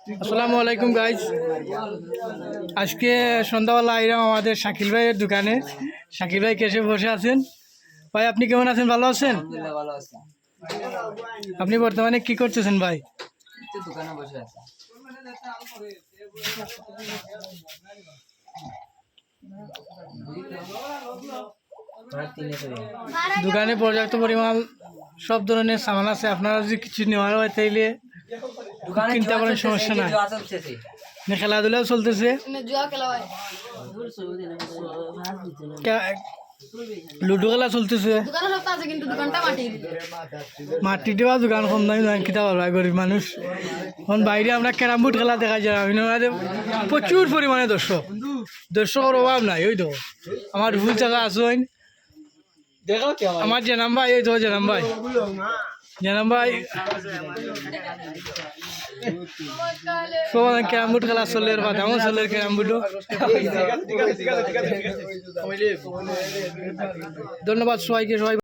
আসসালামু আলাইকুম গাইজ। আজকে সন্ধ্যাবেলা আইলাম আমাদের শাকিল ভাইয়ের দোকানে। শাকিল ভাই কেসে বসে আছেন। ভাই আপনি কেমন আছেন? ভালো আছেন? আলহামদুলিল্লাহ ভালো আছি। আপনি বর্তমানে কি করতেছেন ভাই? দোকানে বসে আছি। দোকানে পর্যাপ্ত পরিমাণ সব ধরনের সামান আছে। আপনারা যদি কিছু নেওয়ার হয় তাইলে কিনতে পারেন, সমস্যা নাই। খেলাধুলাও চলতেছে, লুডো খেলা চলতেছে। মাটি দেওয়া দোকান কম দামি দোকান কিনতে পারবো গরিব মানুষ। এখন বাইরে আমরা ক্যারাম বোর্ড খেলা দেখা যায়, প্রচুর পরিমাণে দর্শকের অভাব নাই। ওই তো আমার ভুল জায়গা আসুন, আমার জেনাম ভাই, এই তো জেনাম ভাই সব ক্যারাম বোর্ড খেলা চলে, বাদামও চলে ক্যারাম বোর্ডও। ধন্যবাদ সবাইকে। সবাই